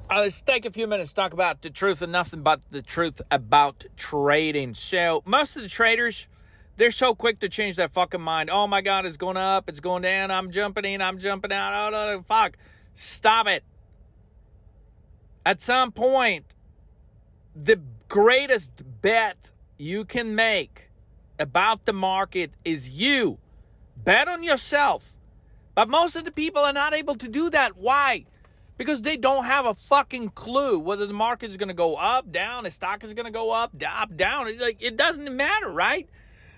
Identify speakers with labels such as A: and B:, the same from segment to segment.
A: Let's take a few minutes to talk about the truth and nothing but the truth about trading. So most of the traders, they're so quick to change their fucking mind. Oh my God, it's going up, it's going down, I'm jumping in, I'm jumping out. Oh, no, fuck. Stop it. At some point, the greatest bet you can make about the market is you. Bet on yourself. But most of the people are not able to do that. Why? Because they don't have a fucking clue whether the market is going to go up, down, the stock is going to go up, down. It doesn't matter, right?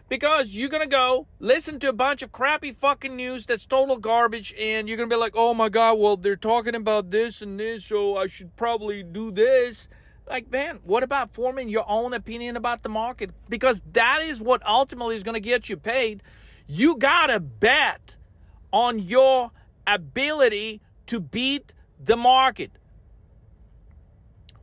A: Because you're going to go listen to a bunch of crappy fucking news that's total garbage, and you're going to be like, oh my God, well, they're talking about this and this, so I should probably do this. Like, man, what about forming your own opinion about the market? Because that is what ultimately is going to get you paid. You got to bet on your ability to beat the market.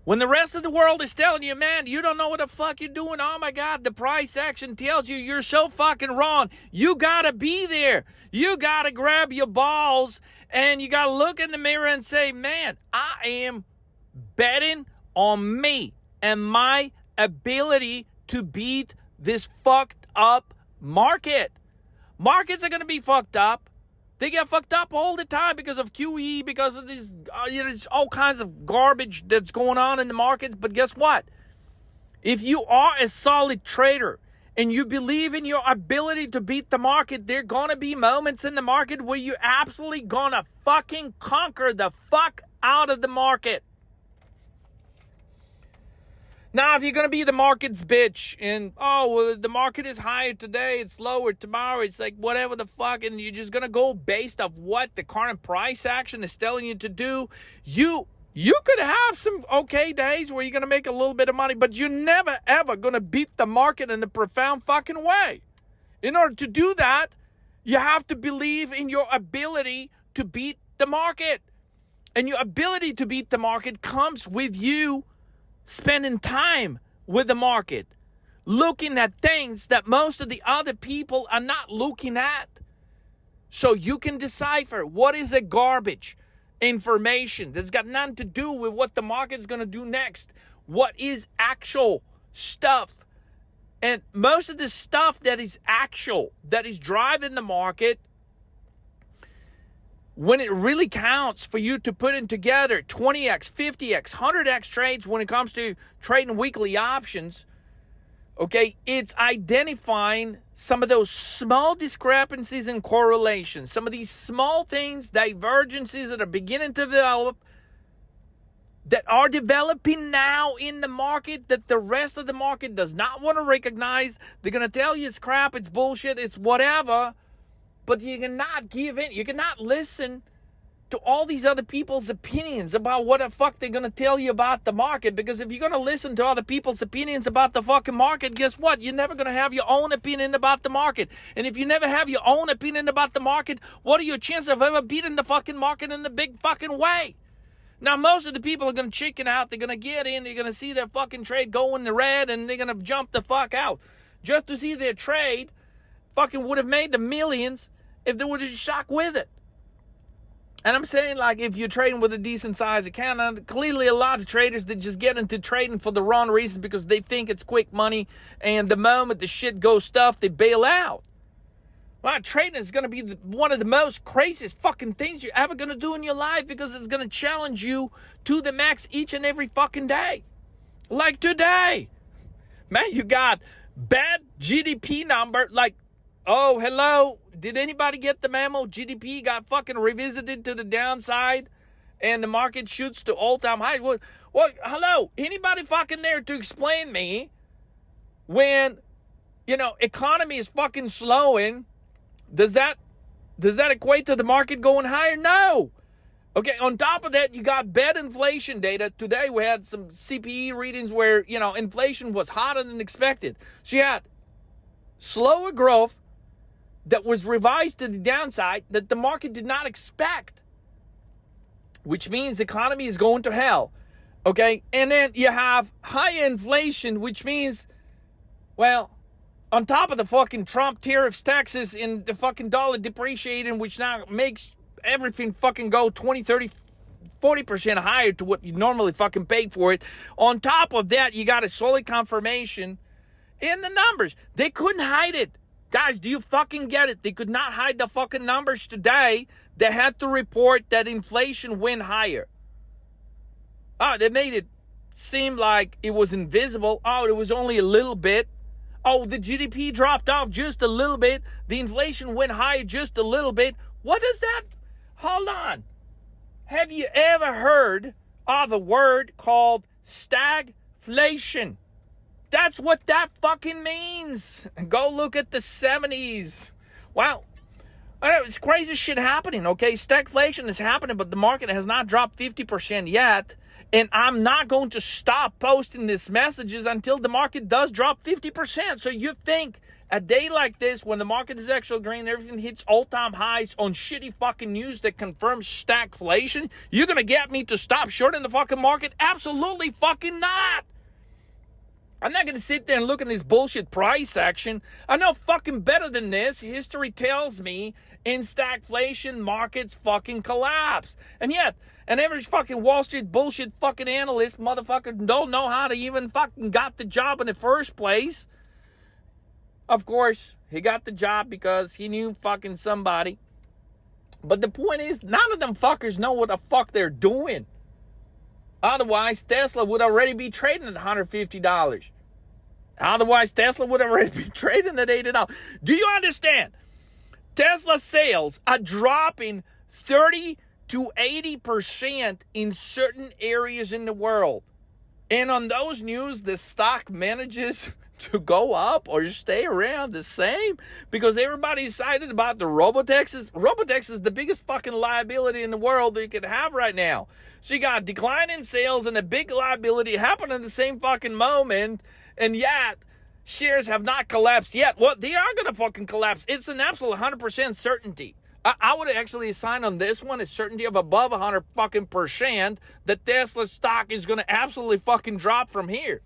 A: When the rest of the world is telling you, man, you don't know what the fuck you're doing. Oh my God, the price action tells you you're so fucking wrong. You gotta be there. You gotta grab your balls and you gotta look in the mirror and say, man, I am betting on me and my ability to beat this fucked up market. Markets are gonna be fucked up. They get fucked up all the time because of QE, because of these, there's all kinds of garbage that's going on in the markets. But guess what? If you are a solid trader and you believe in your ability to beat the market, there are going to be moments in the market where you're absolutely going to fucking conquer the fuck out of the market. Now, if you're going to be the market's bitch and, oh, well, the market is higher today, it's lower tomorrow, it's like whatever the fuck, and you're just going to go based off what the current price action is telling you to do, you could have some okay days where you're going to make a little bit of money, but you're never, ever going to beat the market in a profound fucking way. In order to do that, you have to believe in your ability to beat the market. And your ability to beat the market comes with you spending time with the market, looking at things that most of the other people are not looking at. So you can decipher what is a garbage information that's got nothing to do with what the market's going to do next. What is actual stuff? And most of the stuff that is actual, that is driving the market, when it really counts for you to put in together 20x, 50x, 100x trades when it comes to trading weekly options, okay, it's identifying some of those small discrepancies and correlations, some of these small things, divergences that are beginning to develop, that are developing now in the market that the rest of the market does not want to recognize. They're going to tell you it's crap, it's bullshit, it's whatever. But you cannot give in. You cannot listen to all these other people's opinions about what the fuck they're going to tell you about the market. Because if you're going to listen to other people's opinions about the fucking market, guess what? You're never going to have your own opinion about the market. And if you never have your own opinion about the market, what are your chances of ever beating the fucking market in the big fucking way? Now, most of the people are going to chicken out. They're going to get in. They're going to see their fucking trade go in the red. And they're going to jump the fuck out. Just to see their trade fucking would have made the millions if they were to shock with it. And I'm saying, like, if you're trading with a decent size account, clearly a lot of traders that just get into trading for the wrong reasons because they think it's quick money, and the moment the shit goes stuff, they bail out. Well, trading is going to be one of the most craziest fucking things you're ever going to do in your life, because it's going to challenge you to the max each and every fucking day. Like today. Man, you got bad GDP number, like, oh, hello, did anybody get the memo? GDP got fucking revisited to the downside and the market shoots to all-time highs. Well, hello, anybody fucking there to explain me when, economy is fucking slowing, does that equate to the market going higher? No. Okay, on top of that, you got bad inflation data. Today we had some CPE readings where, inflation was hotter than expected. So you had slower growth that was revised to the downside that the market did not expect, which means the economy is going to hell, okay? And then you have high inflation, which means, well, on top of the fucking Trump tariffs, taxes, and the fucking dollar depreciating, which now makes everything fucking go 20, 30 40% higher to what you normally fucking paid for it. On top of that, you got a solid confirmation in the numbers. They couldn't hide it. Guys, do you fucking get it? They could not hide the fucking numbers today. They had to report that inflation went higher. Oh, they made it seem like it was invisible. Oh, it was only a little bit. Oh, the GDP dropped off just a little bit. The inflation went higher just a little bit. What is that? Hold on. Have you ever heard of a word called stagflation? That's what that fucking means. Go look at the 70s. Wow. It's crazy shit happening, okay? Stagflation is happening, but the market has not dropped 50% yet. And I'm not going to stop posting these messages until the market does drop 50%. So you think a day like this, when the market is actually green, everything hits all-time highs on shitty fucking news that confirms stagflation, you're going to get me to stop shorting the fucking market? Absolutely fucking not. I'm not going to sit there and look at this bullshit price action. I know fucking better than this. History tells me in stagflation, markets fucking collapse. And yet, an average fucking Wall Street bullshit fucking analyst motherfucker don't know how to even fucking got the job in the first place. Of course, he got the job because he knew fucking somebody. But the point is, none of them fuckers know what the fuck they're doing. Otherwise, Tesla would already be trading at $150. Otherwise, Tesla would already be trading at $80. Do you understand? Tesla sales are dropping 30 to 80% in certain areas in the world. And on those news, the stock manages to go up or stay around the same because everybody's excited about the robotaxis. Robotaxis is the biggest fucking liability in the world that you could have right now. So you got a decline in sales and a big liability happening in the same fucking moment, and yet shares have not collapsed yet. Well, they are going to fucking collapse. It's an absolute 100% certainty. I would actually assign on this one a certainty of above 100 fucking percent that Tesla stock is going to absolutely fucking drop from here.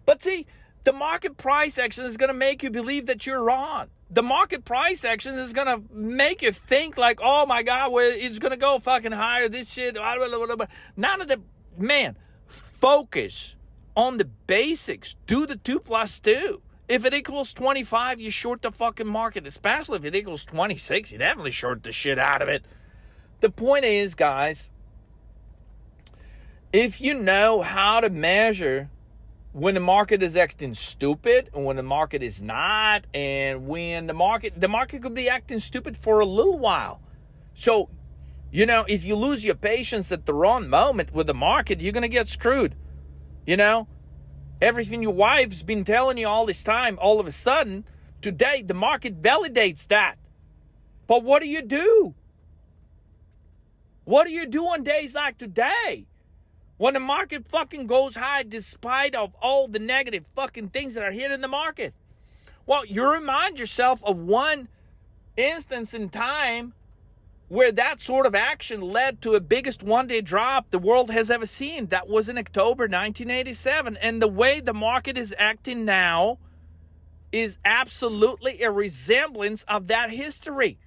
A: But see, the market price action is going to make you believe that you're wrong. The market price action is going to make you think like, oh my God, well, it's going to go fucking higher, this shit. None of the, man, focus on the basics. Do the 2 plus 2. If it equals 25, you short the fucking market. Especially if it equals 26, you definitely short the shit out of it. The point is, guys, if you know how to measure when the market is acting stupid and when the market is not, and when the market could be acting stupid for a little while. So, you know, if you lose your patience at the wrong moment with the market, you're going to get screwed. You know, everything your wife's been telling you all this time, all of a sudden, today, the market validates that. But what do you do? What do you do on days like today? When the market fucking goes high despite of all the negative fucking things that are hitting the market. Well, you remind yourself of one instance in time where that sort of action led to a biggest one-day drop the world has ever seen. That was in October 1987. And the way the market is acting now is absolutely a resemblance of that history.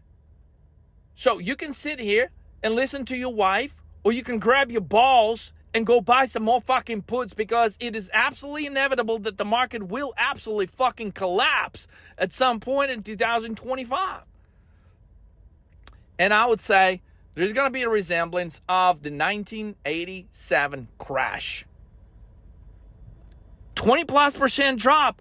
A: So you can sit here and listen to your wife, or you can grab your balls and go buy some more fucking puts, because it is absolutely inevitable that the market will absolutely fucking collapse at some point in 2025. And I would say there's going to be a resemblance of the 1987 crash. 20+% drop.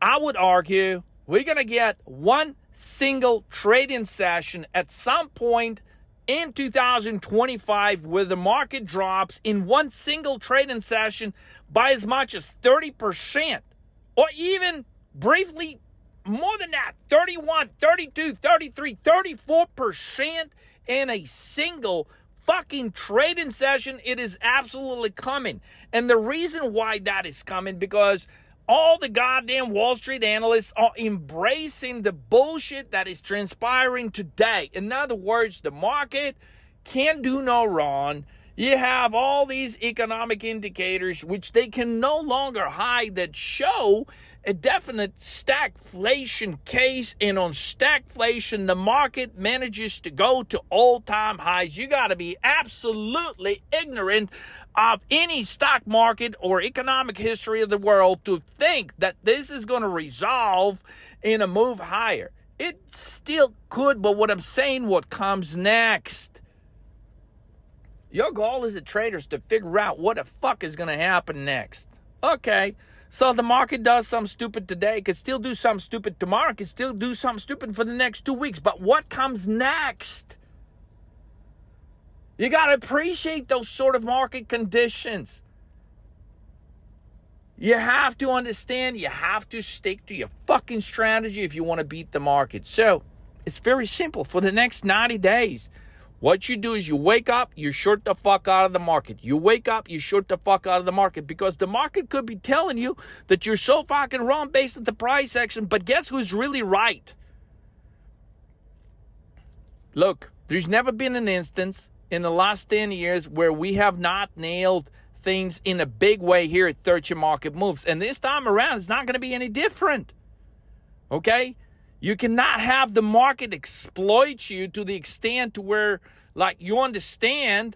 A: I would argue we're going to get one single trading session at some point in 2025 where the market drops in one single trading session by as much as 30%, or even briefly more than that, 31, 32, 33, 34% in a single fucking trading session. It is absolutely coming. And the reason why that is coming, because all the goddamn Wall Street analysts are embracing the bullshit that is transpiring today. In other words, the market can do no wrong. You have all these economic indicators, which they can no longer hide, that show a definite stagflation case. And on stagflation, the market manages to go to all-time highs. You got to be absolutely ignorant of any stock market or economic history of the world to think that this is going to resolve in a move higher. It still could, but what I'm saying, what comes next? Your goal as a trader is to figure out what the fuck is going to happen next. Okay, so the market does something stupid today, could still do something stupid tomorrow, could still do something stupid for the next 2 weeks. But what comes next? You got to appreciate those sort of market conditions. You have to understand, you have to stick to your fucking strategy if you want to beat the market. So, it's very simple. For the next 90 days, what you do is you wake up, you short the fuck out of the market. You wake up, you short the fuck out of the market, because the market could be telling you that you're so fucking wrong based on the price action. But guess who's really right? Look, there's never been an instance in the last 10 years where we have not nailed things in a big way here at 13 Market Moves. And this time around, it's not going to be any different. Okay? You cannot have the market exploit you to the extent to where, like, you understand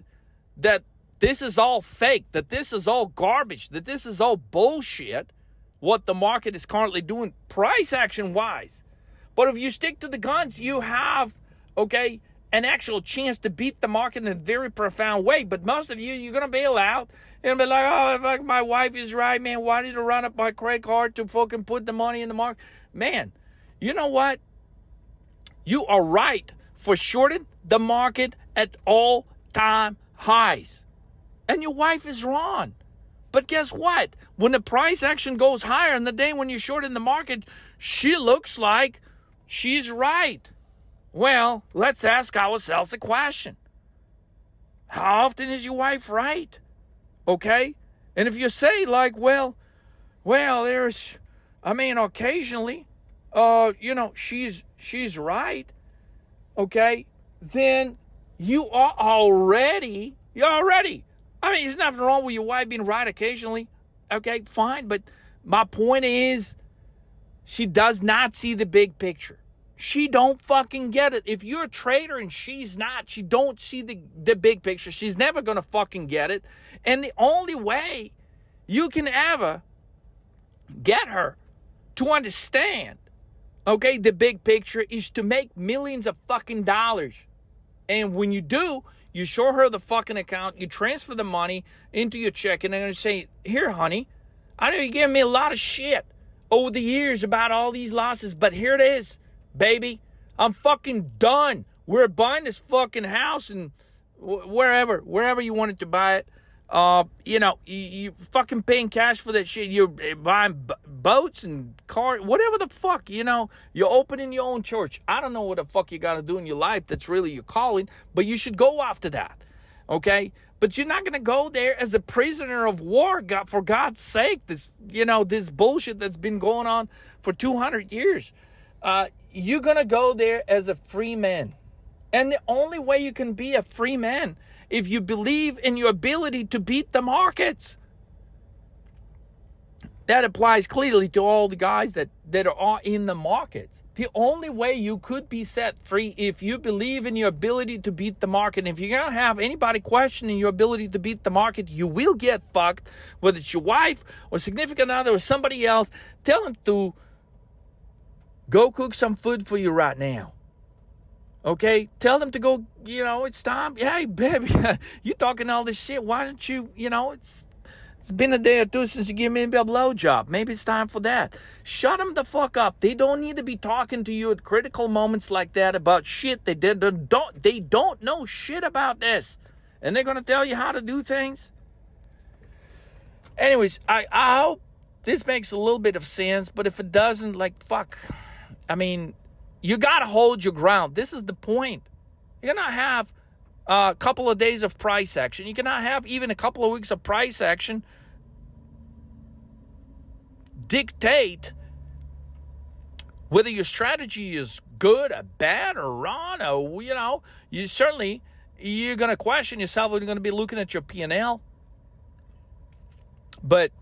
A: that this is all fake, that this is all garbage, that this is all bullshit, what the market is currently doing price action wise. But if you stick to the guns, you have, okay, an actual chance to beat the market in a very profound way. But most of you, you're going to bail out and be like, oh, fuck, my wife is right, man. Why did I run up my credit card to fucking put the money in the market? Man, you know what? You are right for shorting the market at all-time highs. And your wife is wrong. But guess what? When the price action goes higher in the day when you're short in the market, she looks like she's right. Well, let's ask ourselves a question. How often is your wife right? Okay? And if you say, like, well, there's, occasionally, she's right, okay, then you're already, there's nothing wrong with your wife being right occasionally, okay, fine, but my point is, she does not see the big picture. She don't fucking get it. If you're a trader and she's not, she don't see the big picture. She's never going to fucking get it. And the only way you can ever get her to understand, okay, the big picture is to make millions of fucking dollars. And when you do, you show her the fucking account, you transfer the money into your checking, and you say, here, honey, I know you gave me a lot of shit over the years about all these losses, but here it is. Baby, I'm fucking done. We're buying this fucking house and wherever you wanted to buy it. You fucking paying cash for that shit. You're buying boats and cars, whatever the fuck, you're opening your own church. I don't know what the fuck you got to do in your life that's really your calling, but you should go after that, okay? But you're not going to go there as a prisoner of war, for God's sake, this bullshit that's been going on for 200 years. You're going to go there as a free man. And the only way you can be a free man if you believe in your ability to beat the markets. That applies clearly to all the guys that are in the markets. The only way you could be set free if you believe in your ability to beat the market. And if you're going to have anybody questioning your ability to beat the market, you will get fucked, whether it's your wife or significant other or somebody else. Tell them to go cook some food for you right now. Okay? Tell them to go, it's time. Hey, baby, you talking all this shit. Why don't you, it's been a day or two since you gave me a blowjob. Maybe it's time for that. Shut them the fuck up. They don't need to be talking to you at critical moments like that about shit. They don't know shit about this. And they're going to tell you how to do things. Anyways, I hope this makes a little bit of sense. But if it doesn't, fuck. You got to hold your ground. This is the point. You're going to have a couple of days of price action. You cannot have even a couple of weeks of price action dictate whether your strategy is good or bad or wrong. Or, you certainly, you're going to question yourself when you're going to be looking at your P&L. But,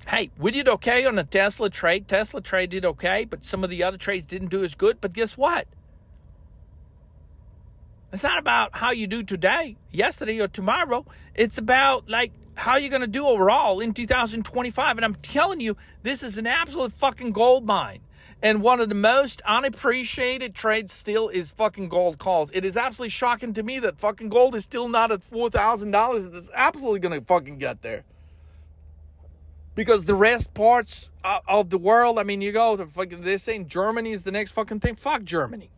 A: hey, we did okay on the Tesla trade. Tesla trade did okay, but some of the other trades didn't do as good. But guess what? It's not about how you do today, yesterday, or tomorrow. It's about, like, how you're going to do overall in 2025. And I'm telling you, this is an absolute fucking gold mine. And one of the most unappreciated trades still is fucking gold calls. It is absolutely shocking to me that fucking gold is still not at $4,000. It's absolutely going to fucking get there. Because the rest parts of the world, I mean, you go to fucking, they're saying Germany is the next fucking thing. Fuck Germany.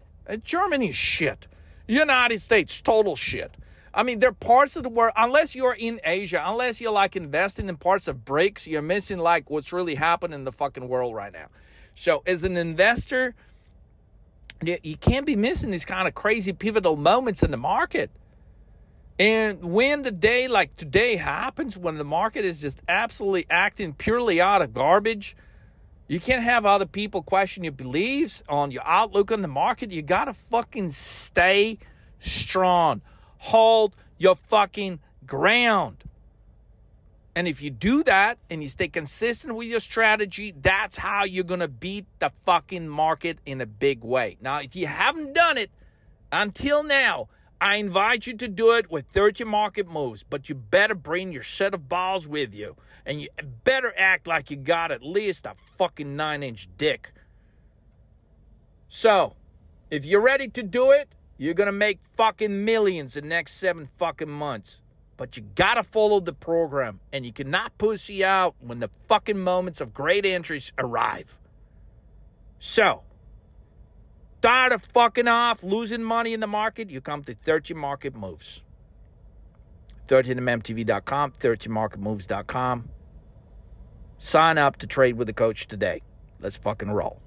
A: Germany is shit. United States, total shit. I mean, there are parts of the world, unless you're in Asia, unless you're like investing in parts of BRICS, you're missing like what's really happening in the fucking world right now. So as an investor, you can't be missing these kind of crazy pivotal moments in the market. And when the day like today happens, when the market is just absolutely acting purely out of garbage, you can't have other people question your beliefs on your outlook on the market. You got to fucking stay strong. Hold your fucking ground. And if you do that and you stay consistent with your strategy, that's how you're going to beat the fucking market in a big way. Now, if you haven't done it until now, I invite you to do it with 30 market moves, but you better bring your set of balls with you, and you better act like you got at least a fucking 9-inch dick. So, if you're ready to do it, you're going to make fucking millions in the next 7 fucking months. But you got to follow the program, and you cannot pussy out when the fucking moments of great entries arrive. So, tired of fucking off, losing money in the market, you come to 30 Market Moves. 30mmtv.com, 30marketmoves.com. Sign up to trade with the coach today. Let's fucking roll.